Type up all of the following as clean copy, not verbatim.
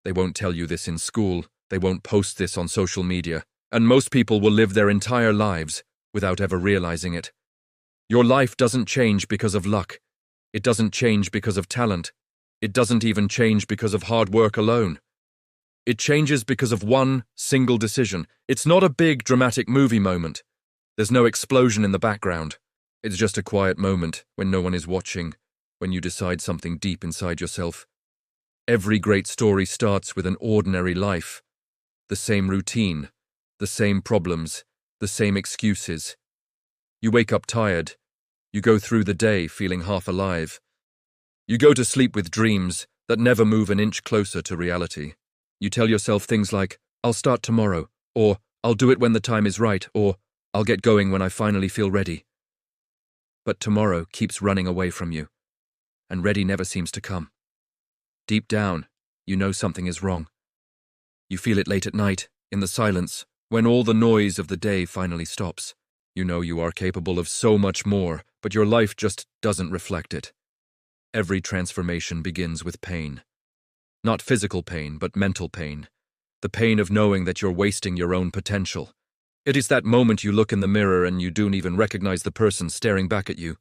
They won't tell you this in school, they won't post this on social media, and most people will live their entire lives without ever realizing it. Your life doesn't change because of luck. It doesn't change because of talent. It doesn't even change because of hard work alone. It changes because of one single decision. It's not a big, dramatic movie moment. There's no explosion in the background. It's just a quiet moment when no one is watching, when you decide something deep inside yourself. Every great story starts with an ordinary life. The same routine, the same problems, the same excuses. You wake up tired. You go through the day feeling half alive. You go to sleep with dreams that never move an inch closer to reality. You tell yourself things like, "I'll start tomorrow," or "I'll do it when the time is right," or "I'll get going when I finally feel ready." But tomorrow keeps running away from you, and ready never seems to come. Deep down, you know something is wrong. You feel it late at night, in the silence, when all the noise of the day finally stops. You know you are capable of so much more, but your life just doesn't reflect it. Every transformation begins with pain. Not physical pain, but mental pain. The pain of knowing that you're wasting your own potential. It is that moment you look in the mirror and you don't even recognize the person staring back at you.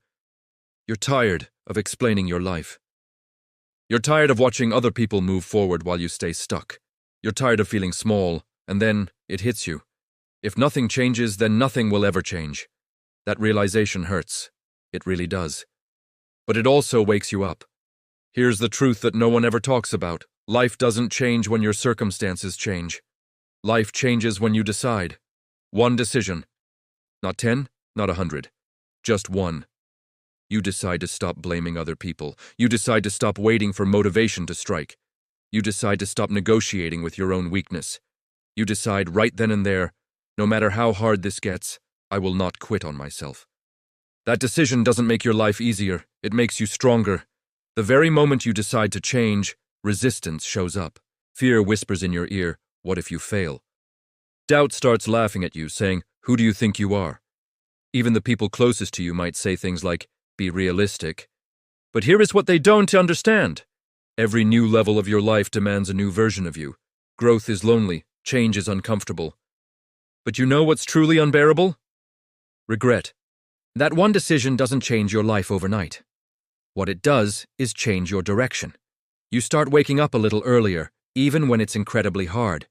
You're tired of explaining your life. You're tired of watching other people move forward while you stay stuck. You're tired of feeling small, and then it hits you. If nothing changes, then nothing will ever change. That realization hurts. It really does. But it also wakes you up. Here's the truth that no one ever talks about. Life doesn't change when your circumstances change. Life changes when you decide. One decision. Not 10, not 100. Just one. You decide to stop blaming other people. You decide to stop waiting for motivation to strike. You decide to stop negotiating with your own weakness. You decide right then and there, no matter how hard this gets, I will not quit on myself. That decision doesn't make your life easier. It makes you stronger. The very moment you decide to change, resistance shows up. Fear whispers in your ear, "What if you fail?" Doubt starts laughing at you, saying, "Who do you think you are?" Even the people closest to you might say things like, "Be realistic." But here is what they don't understand. Every new level of your life demands a new version of you. Growth is lonely, change is uncomfortable. But you know what's truly unbearable? Regret. That one decision doesn't change your life overnight. What it does is change your direction. You start waking up a little earlier, even when it's incredibly hard.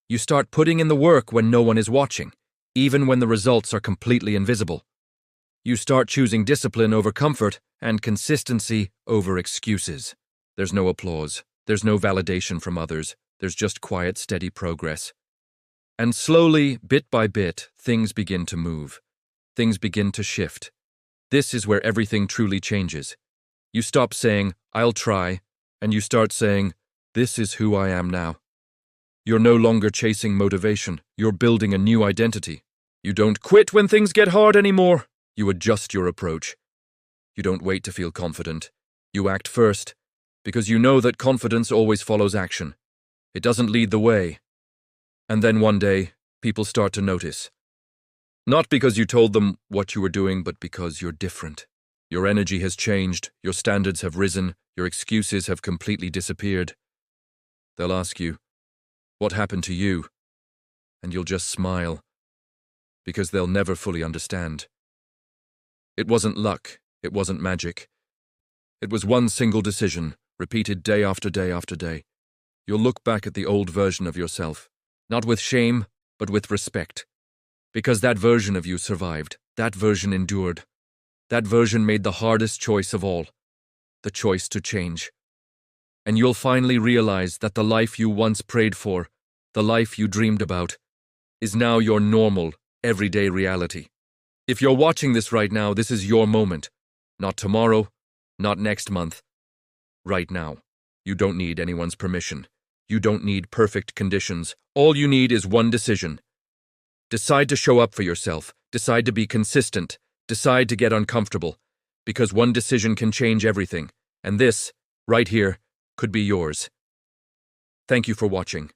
You start putting in the work when no one is watching, even when the results are completely invisible. You start choosing discipline over comfort and consistency over excuses. There's no applause. There's no validation from others. There's just quiet, steady progress. And slowly, bit by bit, things begin to move. Things begin to shift. This is where everything truly changes. You stop saying, "I'll try," and you start saying, "This is who I am now." You're no longer chasing motivation. You're building a new identity. You don't quit when things get hard anymore. You adjust your approach. You don't wait to feel confident. You act first, because you know that confidence always follows action. It doesn't lead the way. And then one day, people start to notice. Not because you told them what you were doing, but because you're different. Your energy has changed, your standards have risen, your excuses have completely disappeared. They'll ask you, "What happened to you?" And you'll just smile, because they'll never fully understand. It wasn't luck, it wasn't magic. It was one single decision, repeated day after day after day. You'll look back at the old version of yourself, not with shame, but with respect. Because that version of you survived, that version endured. That version made the hardest choice of all, the choice to change. And you'll finally realize that the life you once prayed for, the life you dreamed about, is now your normal, everyday reality. If you're watching this right now, this is your moment. Not tomorrow, not next month. Right now. You don't need anyone's permission. You don't need perfect conditions. All you need is one decision. Decide to show up for yourself. Decide to be consistent. Decide to get uncomfortable. Because one decision can change everything. And this, right here, could be yours. Thank you for watching.